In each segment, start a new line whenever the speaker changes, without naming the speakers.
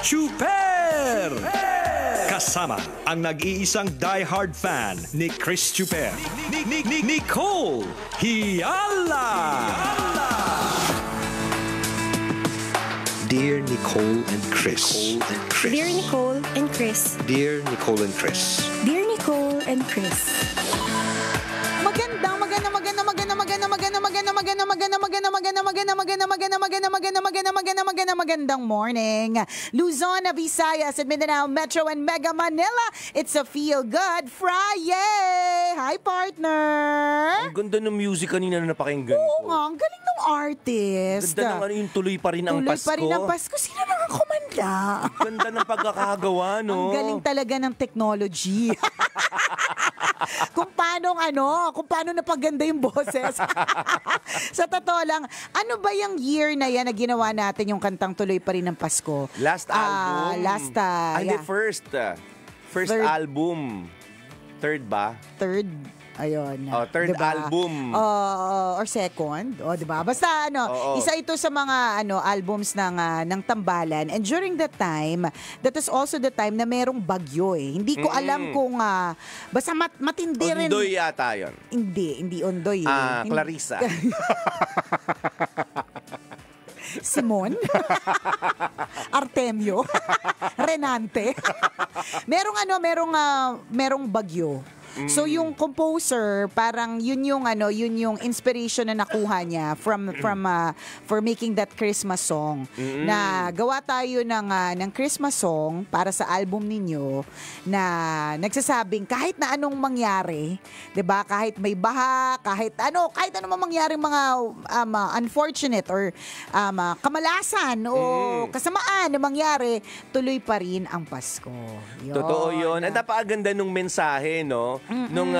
Chuper! Kasama ang nag-iisang die-hard fan ni Chris Chuper, Nicole Hiala! Dear Nicole and Chris.
Dear Nicole and Chris.
Dear Nicole and Chris.
Dear Nicole and Chris.
Magandang morning. Luzon, Visayas, at Mindanao, Metro and Mega Manila. It's a Feel Good Friday. Hi, partner.
Ang ganda ng music kanina na napakinggan ko.
Oo nga, ang galing ng artist.
Ganda ng yung tuloy pa rin ang
Tuloy
Pasko.
pa rin ang Pasko. Sino nakakomanda?
Ganda ng pagkakagawa, no?
Ang galing talaga ng technology. kung paano napaganda yung boses. Sa totoo lang, ano ba yung year na yan na ginawa natin yung kantang Tuloy Pa Rin ng Pasko?
Last album.
Yeah.
First
Third.
album. Third ba?
Third. Ayun.
Third album.
Or second. Diba? Basta isa ito sa mga albums ng Tambalan. And during that time, that is also the time na merong bagyo eh. Hindi ko alam kung basta matindi rin.
Ondoy yata yun.
Hindi Ondoy eh.
Clarissa.
Simon, Artemio, Renante. merong bagyo. So yung composer, parang yun yung inspiration na nakuha niya for making that Christmas song. Na gawa tayo ng Christmas song para sa album ninyo na nagsasabing kahit na anong mangyari, 'di ba? Kahit may baha, kahit ano mang mangyaring mga unfortunate or kamalasan o kasamaan na mangyari, tuloy pa rin ang Pasko. Yun.
Totoo yun. Ang napakaganda nung mensahe, no? Nung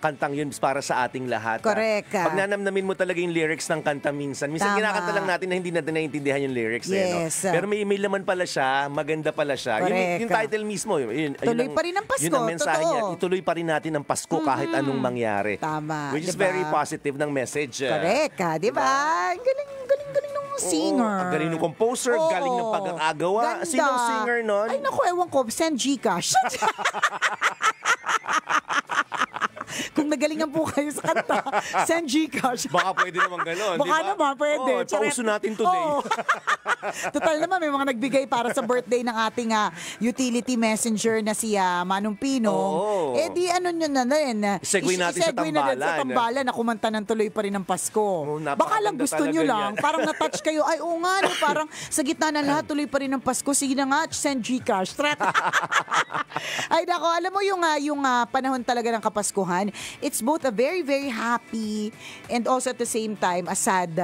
kantang yun para sa ating lahat.
Correct.
Pag nanamnamin mo talaga yung lyrics ng kanta minsan
Tama.
kinakanta lang natin na hindi natin naiintindihan yung lyrics.
Yes.
No? Pero may laman pala siya, maganda pala siya. Yung title mismo,
Tuloy pa rin ang Pasko.
Yun ang mensahe
totoo.
niya. Ituloy pa rin natin ang Pasko kahit anong mangyari.
Tama.
Which is
diba?
very positive ng message.
Correct, di ba? Galing ng singer.
Ang galing ng composer, galing ng pagkakagawa.
Ganda.
Sinong singer nun?
Ay, naku, ewan ko. Send Gcash. Kung nagalingan po kayo sa kanta, send Gcash.
Baka pwede naman gano'n,
Baka
di ba?
naman, pwede.
Pauso natin today.
Total naman, may mga nagbigay para sa birthday ng ating utility messenger na si Manong Pino. Di nyo na rin.
Segue natin sa
na din sa
Tambalan.
Tambalan na kumanta ng Tuloy Pa Rin ng Pasko. Baka lang gusto nyo lang.
Yan.
Parang na-touch kayo. Ay, oo nga, no, parang sa gitna ng lahat, Tuloy Pa Rin ng Pasko. Sige na nga, send Gcash. Ay, nako, alam mo yung panahon talaga ng Kapaskuhan, it's both a very, very happy and also at the same time a sad,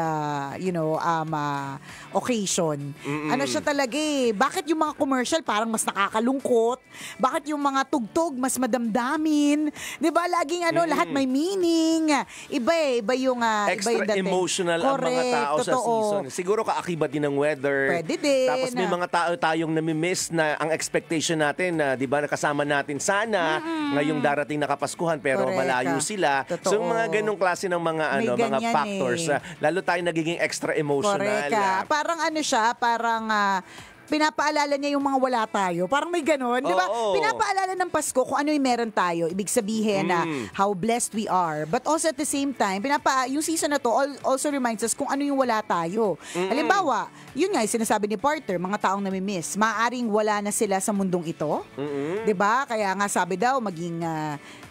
occasion. Ano siya talaga eh. Bakit yung mga commercial parang mas nakakalungkot? Bakit yung mga tugtog mas madamdamin? 'Di ba? Laging lahat may meaning. Iba yung
extra
dating.
emotional
Correct,
ang mga tao
totoo.
sa season. Siguro kaakibat din ng weather.
Pwede din.
Tapos may mga tao tayong namimiss na ang expectation natin na 'di ba nakasama natin sana ngayong darating na Kapaskuhan pero
Correct.
malayo sila.
Totoo.
So mga ganong klase ng mga
May
mga
ganyan
factors, lalo tayo nagiging extra emotional.
Correct. Parang pinapaalala niya yung mga wala tayo. Parang may ganon, di ba? Pinapaalala ng Pasko kung ano yung meron tayo. Ibig sabihin na how blessed we are. But also at the same time, yung season na to also reminds us kung ano yung wala tayo. Halimbawa, yun nga, yung sinasabi ni Porter, mga taong namimiss. Maaaring wala na sila sa mundong ito. Di ba? Kaya nga sabi daw, maging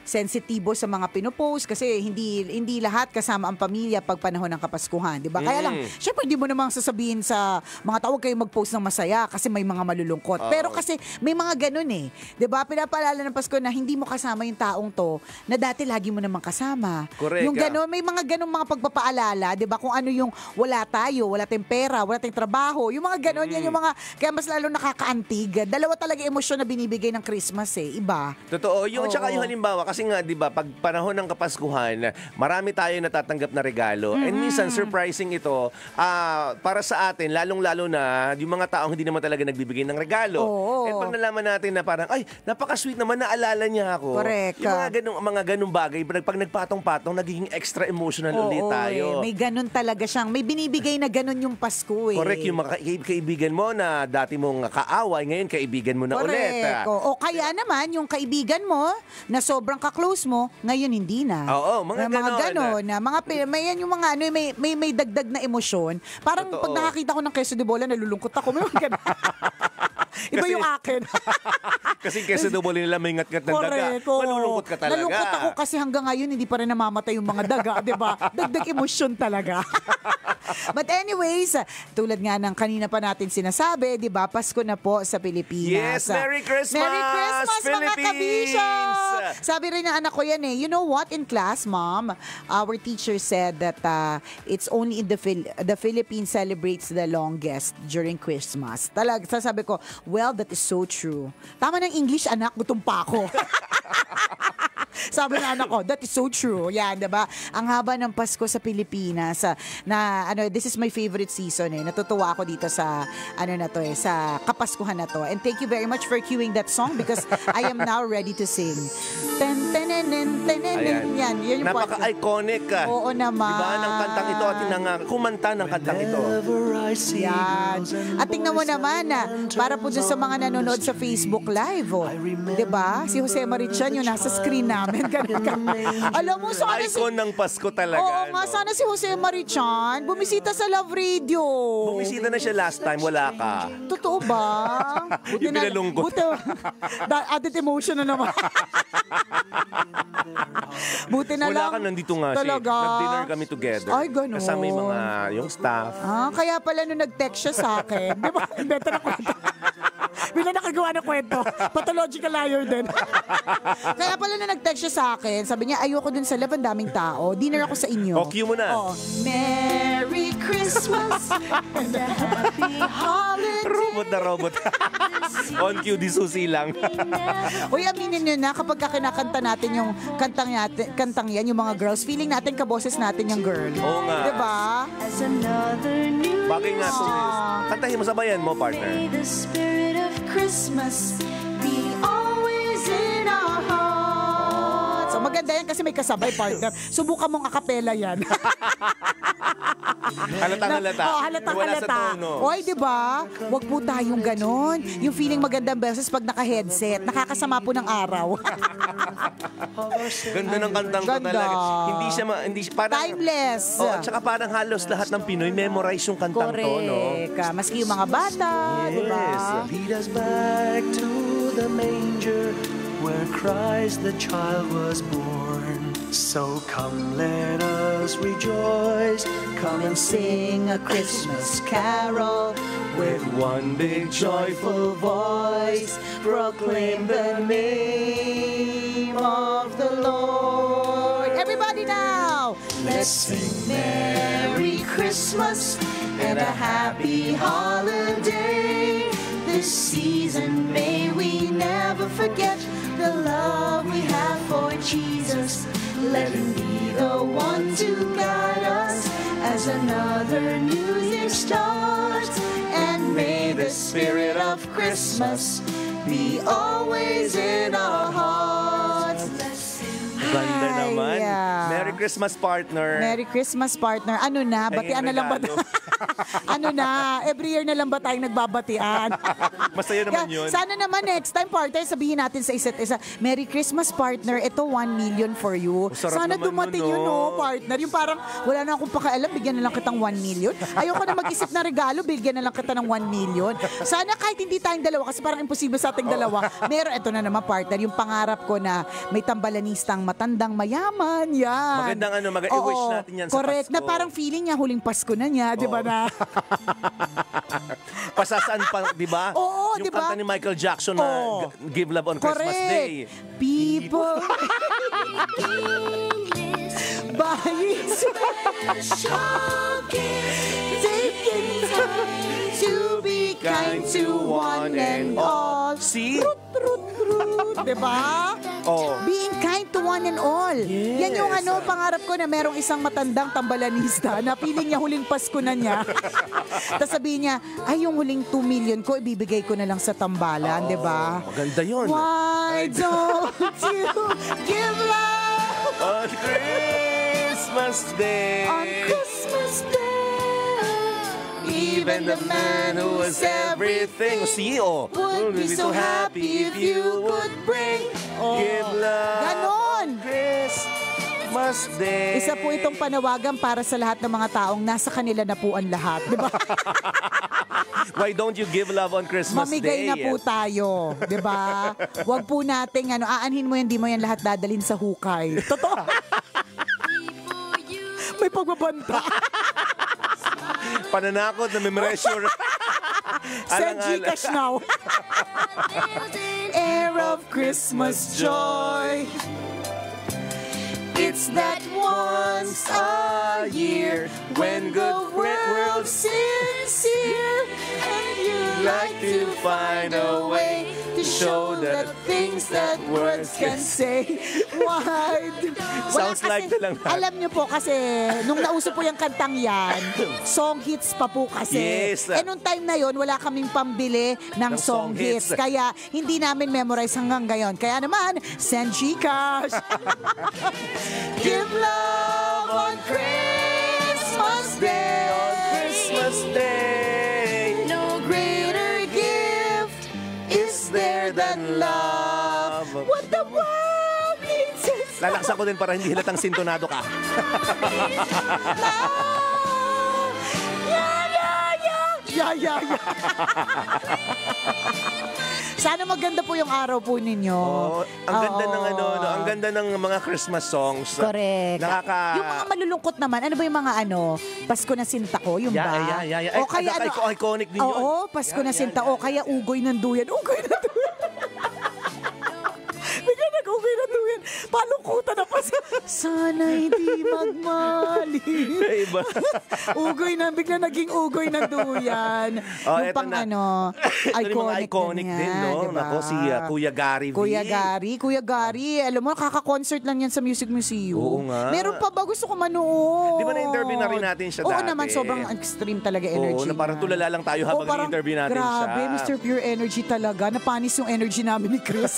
sensitibo sa mga pinopost kasi hindi lahat kasama ang pamilya pag panahon ng Kapaskuhan, 'di ba? Kaya lang, syempre hindi mo namang sasabihin sa mga tao kayo mag-post ng masaya kasi may mga malulungkot. Pero kasi may mga ganun eh. 'Di ba? Pinapaalala ng Pasko na hindi mo kasama yung taong to na dati lagi mo namang kasama.
Correct.
Yung ganun, may mga ganung mga pagpapaalala, 'di ba? Kung ano yung wala tayo, wala tayong pera, wala tayong trabaho. Yung mga ganun, yan yung mga kaya mas lalo nakakaantig. Dalawa talaga emosyon na binibigay ng Christmas eh. Iba.
Totoo. Yung tsaka yung halimbawa kasi nga 'di ba pag panahon ng Kapaskuhan, marami tayong natatanggap na regalo. And minsan surprising ito para sa atin lalong-lalo na yung mga taong hindi naman naman talaga nagbibigay ng regalo.
Oo.
And pag nalaman natin na parang, ay, napaka-sweet naman, naalala niya ako.
Correct.
Yung mga ganung bagay, pag nagpatong-patong, nagiging extra emotional ulit tayo.
May ganun talaga siyang, may binibigay na ganun yung Pasko eh.
Correct, yung mga kaibigan mo na dati mong kaaway, ngayon kaibigan mo na ulit.
O kaya naman, yung kaibigan mo na sobrang ka-close mo, ngayon hindi na.
Oo, mga
ganon. May yan yung mga ano, may dagdag na emosyon. Parang pag nakakita ko ng queso de bola, nalulungkot ako. May mga ganon. Iba yung akin.
Kasi queso de bola nila may ngat-ngat ng daga. Malulungkot ka talaga.
Nalungkot ako kasi hanggang ngayon hindi pa rin namamatay yung mga daga, 'di ba? Dagdag emosyon talaga. But anyways, tulad nga ng kanina pa natin sinasabi, 'di ba? Pasko na po sa Pilipinas.
Yes, Merry Christmas!
Merry Christmas, mga kabishop! Sabi rin ng anak ko yan eh. You know what? In class, Mom, our teacher said that it's only in the Philippines celebrates the longest during Christmas. Sasabi ko, well, that is so true. Tama ng English, anak, gutom pa ako. Sabi ng anak ko, that is so true. Yan, diba? Ang haba ng Pasko sa Pilipinas this is my favorite season eh. Natutuwa ako dito sa sa Kapaskuhan na to. And thank you very much for cueing that song because I am now ready to sing. Yan yung
napaka-iconic.
Oo naman.
Diba ng kantang ito at kumanta ng kantang ito.
Yan. At tingnan mo naman para po dun sa mga nanonood sa Facebook Live. Diba? Si Jose Marichan yung nasa screen namin. Alam mo, sana
icon ng Pasko talaga.
Oo nga, sana si Jose Marichan bumisita sa Love Radio.
Bumisita na siya last time, wala ka.
Totoo ba?
Yung pinalungkot.
Added emotion na naman. Buti na
wala
lang.
ka nandito nga
talaga.
Nag-dinner kami together.
Ay, ganun.
Kasama yung staff.
Kaya pala nung nag-text siya sa akin. Di ba? Better na kwento. Bila nakagawa ng kwento. Pathological liar din. Kaya pala na nag-text siya sa akin, sabi niya, ayoko dun sa lab, ang daming tao. Dinner ako sa inyo.
Cue mo na.
Merry Christmas and a happy holiday.
Robot na robot. On cue, di susi lang.
Uy, aminin nyo na, kapag kinakanta natin yung kantang yan, yung mga girls, feeling natin kaboses natin yung girl.
Oo nga.
Diba?
Bagay nga ito. Kantahin mo, sabayan mo, partner.
May the spirit of Christmas be always in our hearts.
So maganda yan kasi may kasabay, partner. Subukan mong akapela yan.
Halatang-halata.
Wala sa tono. Oy, di ba? Wag po tayong ganon. Yung feeling magandang beses pag naka-headset. Nakakasama po ng araw.
Ganda ng kantang to talaga. Hindi siya parang
timeless.
At saka parang halos lahat ng Pinoy memorize yung kantang to, no?
Correct. Maski yung mga bata, di ba?
Lead us back to the manger where Christ the child was born. So come, let us rejoice. Come and sing a Christmas carol with one big joyful voice. Proclaim the name of the Lord.
Everybody now!
Let's sing Merry Christmas and a happy holiday. This season may we never forget the love we have for Jesus. Let him be the one to guide us as another new year starts. And may the spirit of Christmas be always in our hearts.
Ganda
Ay,
naman. Merry Christmas, partner.
Merry Christmas, partner. Ano na? Batian na lang ba? Ano na? Every year na lang ba tayong nagbabatian?
Masaya naman yun.
Sana naman next time, partner, sabihin natin sa isa't isa, Merry Christmas, partner. Ito, 1 million for you.
Sarap
Sana
naman
dumating
nun,
yun,
no?
partner. Yung parang, wala na akong pakialam, bigyan na lang kitang 1 million. Ayoko na mag-isip na regalo, bigyan na lang kita ng 1 million. Sana kahit hindi tayong dalawa, kasi parang imposible sa ating dalawa. Meron, ito na naman, partner, yung pangarap ko na may tambalanistang matandang mayaman. Yan.
Magandang i-wish natin yan sa
correct,
Pasko.
na parang feeling niya huling Pasko na niya, di ba na?
Pasasaan pa, di ba?
Oo,
yung
di ba?
kanta ni Michael Jackson na Give Love on Christmas Day.
People buying taking time to be kind to one and all.
See?
Di ba?
Oh.
Being kind to one one and all. Yan yung pangarap ko na merong isang matandang tambalanista na feeling niya huling Pasko na niya. Tapos sabihin niya, ay yung huling 2 million ko, ibibigay ko na lang sa tambalan, di ba?
Maganda yun.
Why don't you give love
On Christmas Day.
on Christmas Day?
Even the man who was everything. CEO.
Would be so happy if you could bring.
Give love.
Ganon!
Christmas Day.
Isa po itong panawagan para sa lahat ng mga taong nasa kanila na po ang lahat, di ba?
Why don't you give love on Christmas
Mamigay
Day?
na po tayo, di ba? Huwag po nating aanhin mo yan, di mo yan lahat dadalhin sa hukay. Totoo. May pagbabanta.
Pananakot na memoressure.
Send Gcash now. Air of Christmas joy. It's that once a year when good world's sincere and you like to find a way to show the things that words can say. Wide.
Sounds like na lang.
Alam niyo po kasi, nung nauso po yung kantang yan, song hits pa po kasi.
Yes.
Nung time na yon wala kaming pambili ng song hits. Kaya hindi namin memorize hanggang ngayon. Kaya naman, send Gcash. Give love on Christmas Day.
On Christmas Day.
No greater gift is there than love. What the world needs is
Lalaksan ko din para hindi halatang sintonado ka.
love. Yeah. Sana maganda po yung araw po ninyo.
Oh, ang ganda ng
Oo.
ang ganda ng mga Christmas songs.
Correct. Yung mga malulungkot naman, ano ba yung mga Pasko na Sinta Ko, yung ba?
Yeah.
O kaya
Iconic din yun.
Oo, Pasko na Sinta Ko, kaya Ugoy ng Duyan. Ugoy ng Duyan. Bigla nag-ugoy ng Duyan. Palungkutan na pa. Sana hindi magmali.
Iba.
Ugoy na, bigla naging Ugoy ng Duyan.
Oh,
Yung
eto
pang
na.
iconic,
Ito yung mga iconic
na
din,
yan,
no?
diba?
Nako, si Kuya Gary V.
Kuya Gary, alam mo, kaka-concert lang yan sa Music Museum.
Oo nga.
Meron pa ba? Gusto ko manood.
Di ba na-interview na rin natin siya
Oo
dati?
naman, sobrang extreme talaga energy.
Oo, na parang
niya.
tulala lang tayo habang
Oo, parang,
in-interview natin siya.
Grabe, Mr. Pure Energy talaga. Napanis yung energy namin ni Chris.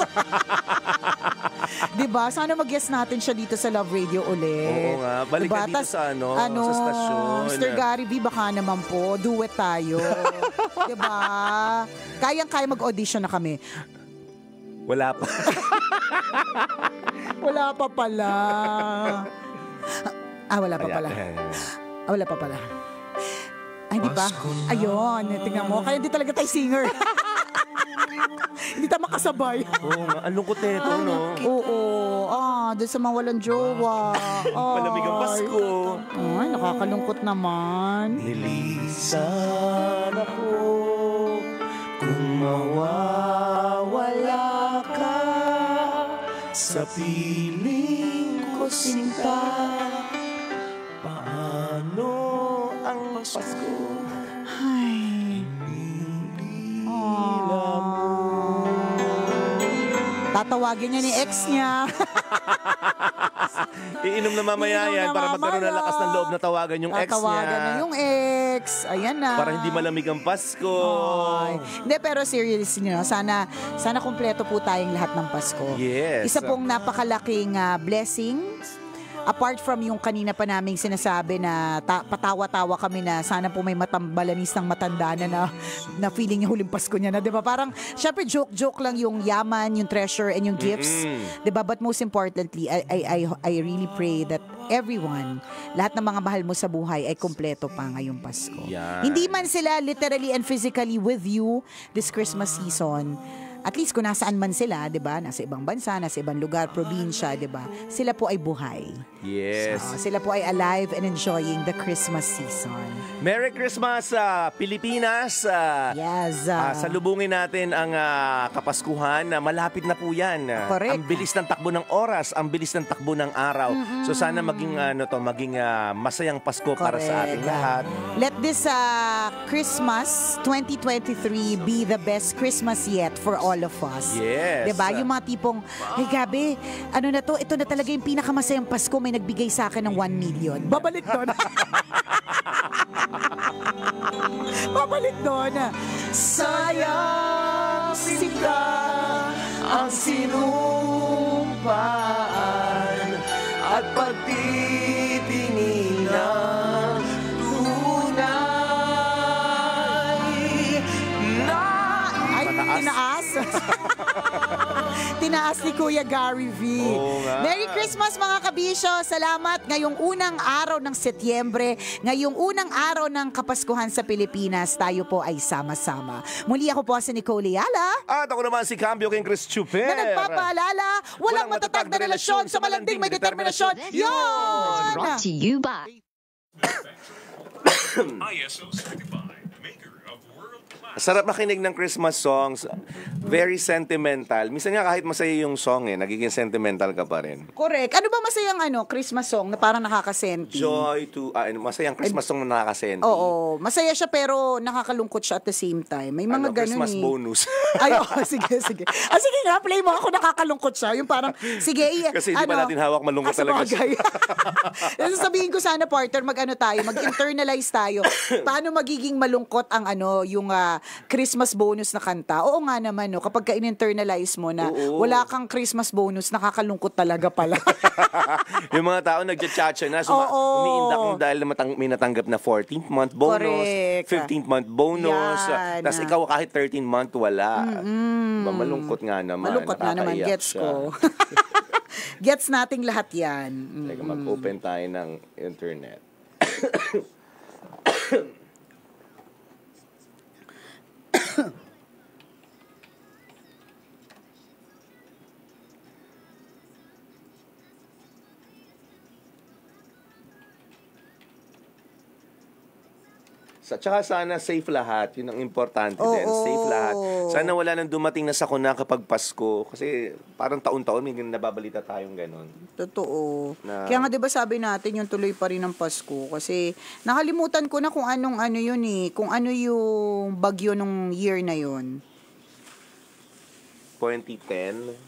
Diba? Sana mag-guest natin siya dito sa Love Radio ulit.
Oo nga. Balik ka dito sa sa stasyon.
Mr. Gary V, baka naman po. Duet tayo. Diba? Kayang-kaya mag-audition na kami.
Wala pa.
Wala pa pala. Wala pa pala. Wala pa pala. Ay, di ba? Ayun, tingnan mo. Kaya hindi talaga tayo singer. Hindi tayo makasabay.
Oo nga. Ang lungkot nito, no?
Oo. Doon sa mga walang jowa.
Malamig ang Pasko.
Ay, nakakalungkot naman.
Nilisan ako kung mawawala ka sa piling ko sinta. Paano ang Pasko?
Ay. Tatawagin niya ni ex niya.
Iinom na mamaya
Iinom
yan
na
para magkaroon ng
mamaya.
lakas ng loob na tawagan yung ex niya.
Tatawagan na yung ex. Ayan na.
Para hindi malamig ang Pasko.
Ay. Hindi, pero seriously, sana kumpleto po tayong lahat ng Pasko.
Yes.
Isa pong napakalaking blessing. Apart from yung kanina pa naming sinasabi na patawa-tawa kami na sana po may matambalanisang matanda na feeling niya huling Pasko niya na, 'di ba? Parang syempre joke lang yung yaman, yung treasure and yung gifts, 'di ba? But most importantly, I really pray that everyone, lahat ng mga mahal mo sa buhay ay kumpleto pa ngayong Pasko.
Yan.
Hindi man sila literally and physically with you this Christmas season, at least kung nasaan man sila, 'di ba? Nasa ibang bansa, nasa ibang lugar, probinsya, 'di ba? Sila po ay buhay.
Yes.
Sila po ay alive and enjoying the Christmas season.
Merry Christmas, Pilipinas.
Yes.
Salubungin natin ang Kapaskuhan. Malapit na po yan.
Correct.
Ang bilis ng takbo ng oras, ang bilis ng takbo ng araw. So sana maging masayang Pasko para sa ating lahat.
Let this Christmas 2023 be the best Christmas yet for all all of us.
Yes.
Diba? Yung mga tipong, hey Gabi, ano na to? Ito na talaga yung pinakamasayang Pasko. May nagbigay sa akin ng 1 million. Babalik doon. Babalik doon.
Sayang sila ang sinumpaan at pagtitingin ng tunay na
Ay, tinaas. Tinaas ni Kuya Gary V.
Oo nga.
Merry Christmas mga kabisyo. Salamat ngayong unang araw ng Setyembre, ngayong unang araw ng Kapaskuhan sa Pilipinas, tayo po ay sama-sama. Muli ako po si Nicole Yala.
At ako naman si Cambio King Chris Chuper.
Na nagpapaalala, walang matatag na relasyon sa malanding may determinasyon. Yon!
Brought to you by
ISO certified, maker of world-class.
Sarap makinig ng Christmas songs. Very sentimental. Minsan nga kahit masaya yung song nagiging sentimental ka pa rin.
Correct. Ano ba masayang Christmas song na parang nakakasenti?
Joy to, masayang Christmas song na nakakasenti.
Oo. Masaya siya pero nakakalungkot siya at the same time. May mga ganun
Christmas bonus.
Ay, sige. Sige nga, play mo ako nakakalungkot siya. Yung parang, sige,
Kasi hindi pa natin hawak, malungkot talaga siya.
Sabihin ko sana, partner, mag-internalize tayo. Paano magiging malungkot ang yung Christmas bonus na kanta? Oo nga naman, no? Kapag ka-internalize mo na wala kang Christmas bonus, nakakalungkot talaga pala.
Yung mga tao nagcha-chacha na, umiindak mo dahil may natanggap na 14th month bonus,
Correct.
15th month bonus,
Yan.
tapos ikaw kahit 13th month wala. Malungkot nga naman.
Malungkot nga naman,
Nakakaiyak
gets
siya.
ko. Gets nating lahat yan.
Teka, mag-open tayo ng internet. Tsaka sana safe lahat. Yun ang importante din. Safe lahat. Sana wala nang dumating na sakuna kapag Pasko. Kasi parang taon-taon may nababalita tayong ganon.
Totoo. Kaya nga 'di ba sabi natin yung tuloy pa rin ng Pasko kasi nakalimutan ko na kung anong yun kung ano yung bagyo nung year na yun.
2010.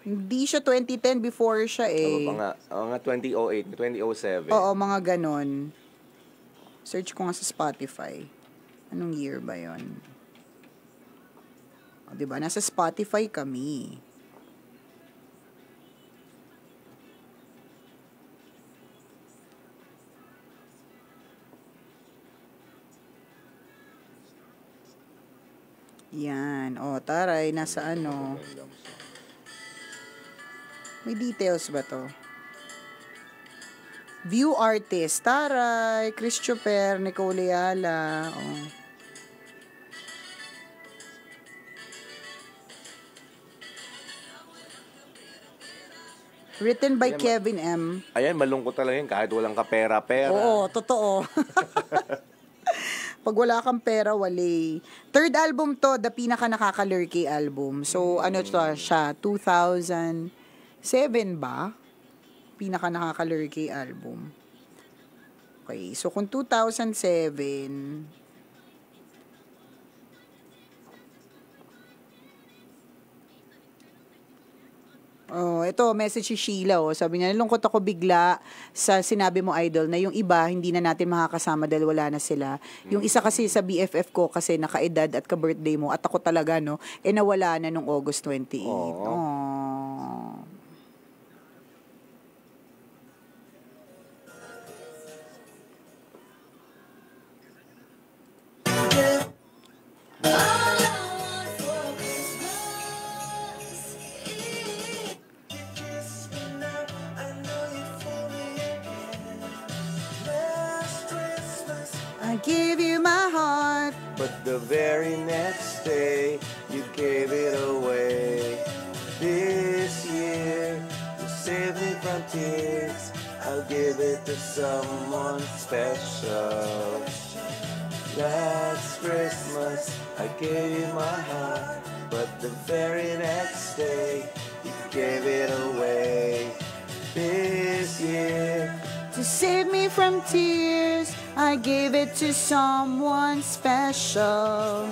Hindi siya 2010, before siya
Mga 2008, 2007.
Oo, mga ganon. Search ko nga sa Spotify. Anong year ba yun? O, diba? Nasa Spotify kami. Yan. O, taray. Nasa May details ba to? View artist, taray, Chris Chuper, Nicole Yala. Oh. Written by Kevin M.
Ayan, malungkot talaga yun kahit walang kapera-pera.
Oo, totoo. Pag wala kang pera, wala. Third album to, the pinaka nakaka-lurky album. So, siya? 2007 ba? Pinaka nakaka-lurky album. Okay, so kung 2007, ito, message si Sheila, sabi niya, nalungkot ako bigla sa sinabi mo, Idol, na yung iba, hindi na natin makakasama dahil wala na sila. Yung isa kasi sa BFF ko, kasi naka-edad at ka-birthday mo, at ako talaga, nawala na nung August 28. Aww. I give you my heart,
but the very next day, you gave it away. This year, you saved me from tears. I'll give it to someone special. Last Christmas, I gave you my heart, but the very next day, you gave it away. This year,
to save me from tears, I gave it to someone special.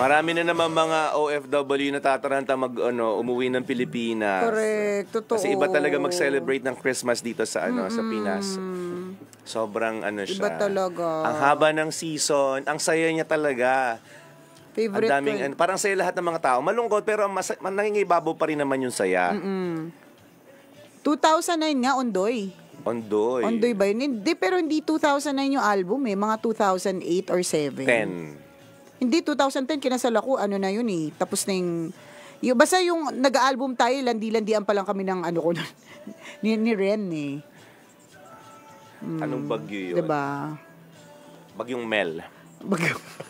Marami na naman mga OFW na tataranta umuwi ng Pilipinas.
Correct, totoo.
Kasi iba talaga mag-celebrate ng Christmas dito sa sa Pinas. Sobrang siya.
Iba talaga.
Ang haba ng season, ang saya niya talaga.
Favorite
ang daming, parang saya lahat ng mga tao. Malungkot pero nangingibabaw pa rin naman yung saya.
2009 nga, Ondoy. Ondoy ba yun? Hindi, pero hindi 2009 yung album mga 2008 or 7.
10.
Hindi, 2010, kinasal ako, na yun tapos na basta yung nag-album tayo, landi-landian pa lang kami ng ko ni Ren
Anong bagyo yun?
Diba?
Bagyong Mel.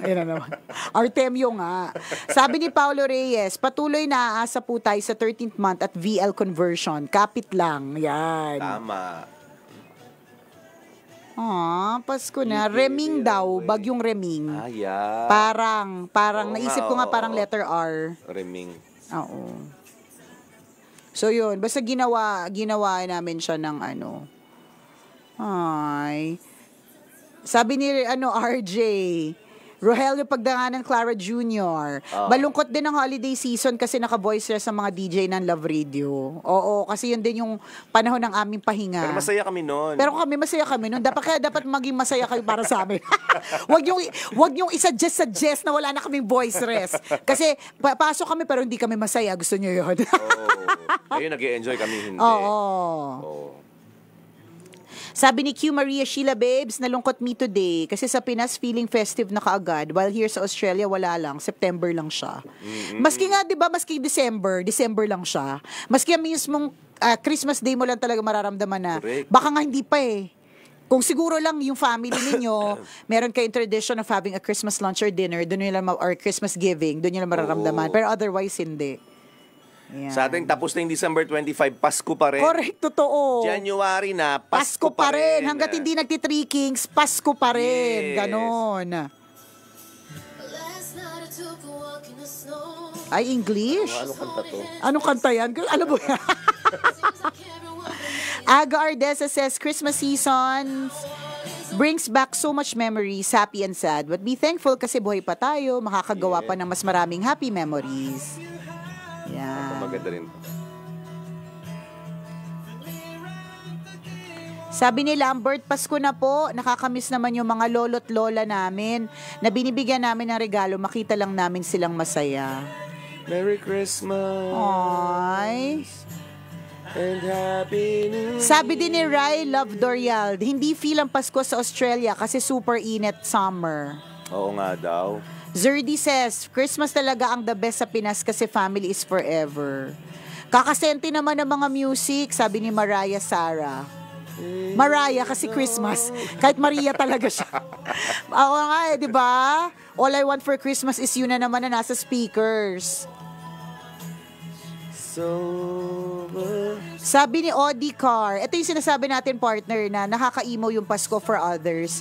Ayun na naman. Artemio nga. Sabi ni Paulo Reyes, patuloy na aasa po tayo sa 13th month at VL conversion. Kapit lang. Yan.
Tama.
Pasko na. Reming daw. Bagyong Reming.
Yeah.
Parang naisip ko nga parang letter R.
Reming.
Oo. So yun, basta ginawa namin siya ng Sabi ni RJ, Rogelio Pagdanganan Clara Jr. Malungkot din ang holiday season kasi naka-voice rest sa mga DJ ng Love Radio. Oo, kasi yun din yung panahon ng aming pahinga.
Pero masaya kami noon.
Masaya kami noon. Dapat maging masaya kayo para sa amin. Wag yung suggest na wala na kaming voice rest. Kasi pasok kami pero hindi kami masaya. Gusto nyo yun.
Ayun, nag-e-enjoy kami, hindi.
Oo. Sabi ni Q Maria Sheila Babes, nalungkot me today kasi sa Pinas feeling festive na kaagad while here sa Australia wala lang, September lang siya. Maski nga 'di ba, maski December lang siya. Maski ang mismong Christmas Day mo lang talaga mararamdaman na.
Correct.
Baka nga hindi pa Kung siguro lang yung family ninyo, meron kayong tradition of having a Christmas lunch or dinner, doon nyo lang or Christmas giving, doon nyo lang mararamdaman. Pero otherwise hindi. Yan.
Sa ating tapos na yung December 25, Pasko pa rin.
Correct, totoo.
January na,
Pasko pa rin. Hanggat hindi nagti-Three Kings, Pasko pa rin.
Yes.
Ganon. Ay, English?
Ano kanta to?
Anong kanta yan? Ano ba yan? Aga Ardesa says, Christmas season brings back so much memories, happy and sad. But be thankful kasi buhay pa tayo, makakagawa pa ng mas maraming happy memories. Yan.
Maganda rin.
Sabi ni Lambert, Pasko na po, nakakamiss naman yung mga lolo't lola namin na binibigyan namin ng regalo, makita lang namin silang masaya.
Merry Christmas.
Ay.
And Happy New Year.
Sabi din ni Rai Love Dorial, hindi feel ang Pasko sa Australia kasi super init summer.
Oo nga daw.
Zerdy says, Christmas talaga ang the best sa Pinas kasi family is forever. Kakasenti naman ng mga music, sabi ni Mariah Sarah. Mariah kasi Christmas. Kahit Maria talaga siya. Ako nga di ba? All I want for Christmas is yun na naman na nasa speakers. Sabi ni Audie Carr, ito yung sinasabi natin partner na nakaka-emo yung Pasko for others.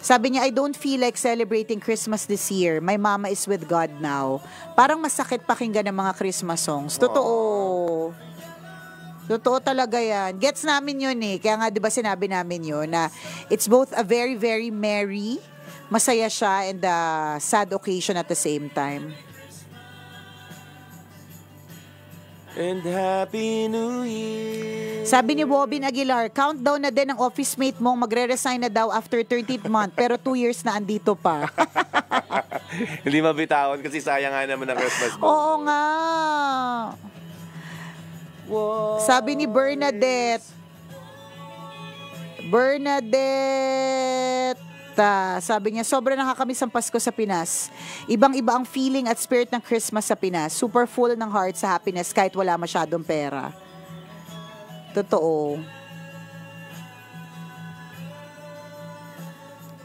Sabi niya, I don't feel like celebrating Christmas this year. My mama is with God now. Parang masakit pakinggan ng mga Christmas songs. Totoo. Totoo talaga yan. Gets namin yun Kaya nga di ba sinabi namin yun na it's both a very, very merry, masaya siya and a sad occasion at the same time.
And Happy New Year.
Sabi ni Bobin Aguilar, countdown na din ang office mate mong magre-resign na daw after 13th month pero 2 years na andito pa.
Hindi mabitawan kasi sayang nga naman ang Christmas mo.
Oo nga. Sabi ni Bernadette, sabi niya, sobrang nakakamiss ang Pasko sa Pinas. Ibang-iba ang feeling at spirit ng Christmas sa Pinas. Super full ng heart sa happiness kahit wala masyadong pera. Totoo.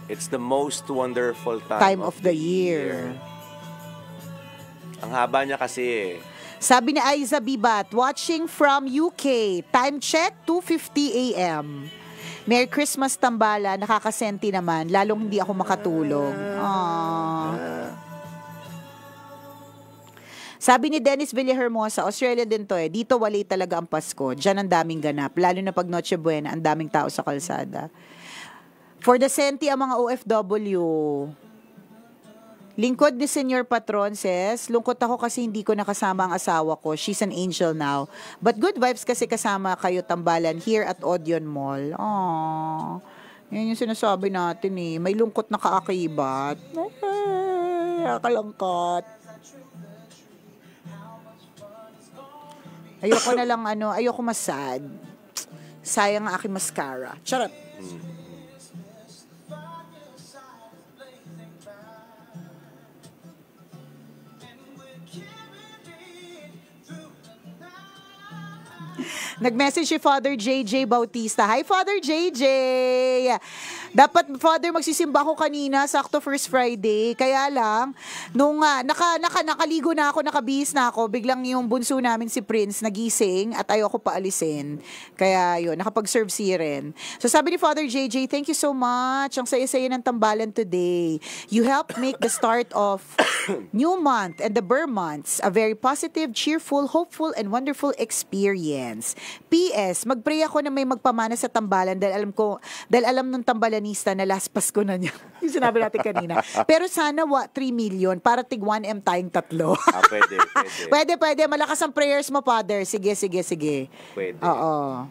It's the most wonderful time
Of the year.
Ang haba niya kasi
Sabi ni Aiza Bibat, watching from UK. Time check, 2:50 a.m. Merry Christmas, Tambala. Nakakasenti naman. Lalong hindi ako makatulog. Sabi ni Dennis Villahermosa, Australia din to Dito wali talaga ang Pasko. Diyan ang daming ganap. Lalo na pag Noche Buena, ang daming tao sa kalsada. For the senti ang mga OFW. Lingkod ni Senyor Patron says, lungkot ako kasi hindi ko nakasama ang asawa ko. She's an angel now. But good vibes kasi kasama kayo tambalan here at Odeon Mall. Aww. Yan yung sinasabi natin eh. May lungkot na kaakibat. Nakalangkot. Ayoko na lang ayoko masad. Sayang ang aking mascara. Charot. Nag-message si Father JJ Bautista. Hi, Father JJ! Dapat, Father, magsisimba ko kanina, sakto First Friday. Kaya lang, nung nakaligo na ako, nakabihis na ako, biglang yung bunso namin si Prince nagising at ayoko paalisin. Kaya yun, nakapag-serve siren. So sabi ni Father JJ, thank you so much. Ang saya-saya ng tambalan today. You helped make the start of new month and the Burr months a very positive, cheerful, hopeful, and wonderful experience. P.S. Magpray ako na may magpamana sa tambalan dahil alam ng tambalanista na last Pasko na niya. Yung sinabi natin kanina. Pero sana 3 million para tig 1M tayong tatlo.
Pwede.
Pwede. Malakas ang prayers mo, Father. Sige.
Pwede.
Oo.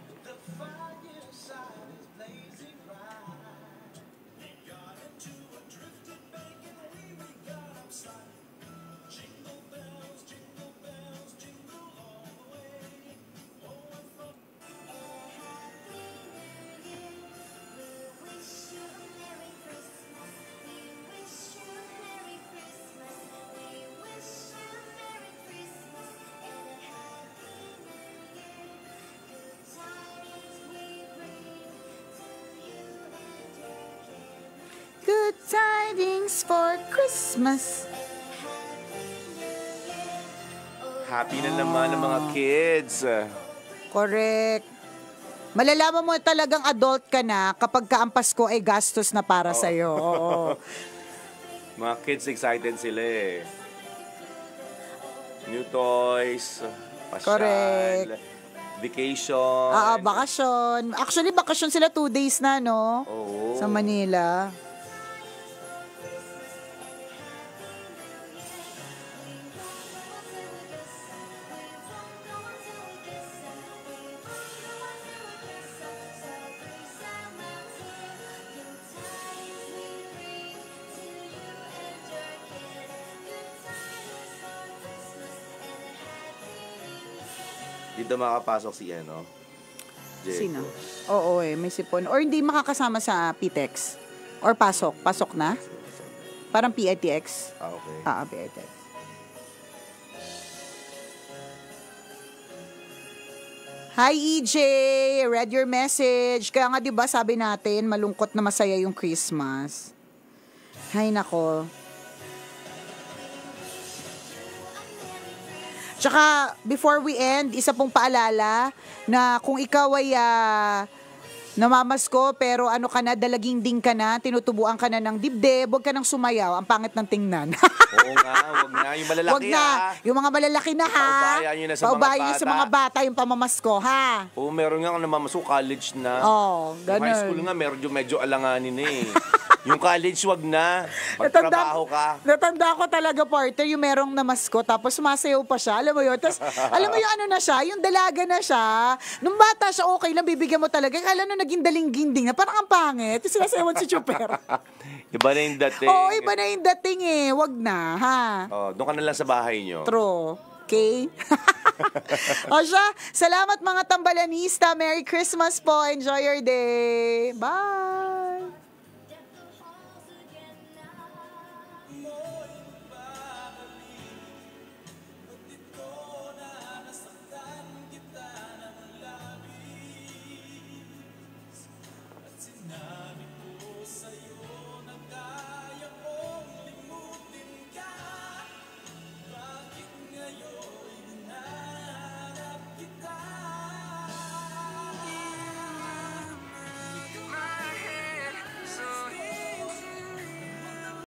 Good tidings for Christmas.
Happy na naman ang mga kids.
Correct. Malalaman mo talagang adult ka na kapag ka ang Pasko ay gastos na para sa'yo. Oo.
Mga kids excited sila eh. New toys, pasyal,
Correct.
vacation.
Bakasyon. Actually, bakasyon sila 2 days na, no?
Oo.
Sa Manila.
Dito makapasok si Diego.
Sino? Oo may sipon. Or hindi makakasama sa PTEX. Or pasok. Pasok na? Parang PITX.
Okay.
PITX. Hi EJ! Read your message. Kaya nga 'di ba sabi natin, malungkot na masaya yung Christmas. Hay nako. Tsaka, before we end, isa pong paalala na kung ikaw ay namamasko pero ka na, dalaginding ka na, tinutubuan ka na ng dibdib, huwag ka nang sumayaw, ang pangit ng tingnan.
Oo nga, wag na. Yung malalaki
Wag na. Yung mga malalaki na ha.
Paubayan nyo na sa
Paubayan
mga
nyo sa mga bata yung pamamasko ha.
Oo, meron nga namamasko, college na.
Ganun.
Yung high school nga, medyo alanganin na eh. Yung college, wag na. Magtrabaho ka.
Natanda ko talaga, partner, yung merong namasko, tapos sumasayaw pa siya. Alam mo yun? Tapos, alam mo yung na siya, yung dalaga na siya. Nung bata siya, okay lang, bibigyan mo talaga. Kala nung naging daling-ginding na, parang ang pangit. Tapos sinasayawan si Chuper.
Iba na yung dating.
Oo, iba na yung dating eh. Wag na, ha?
Doon ka na lang sa bahay nyo.
True. Okay? O siya, salamat mga tambalanista. Merry Christmas po. Enjoy your day. Bye!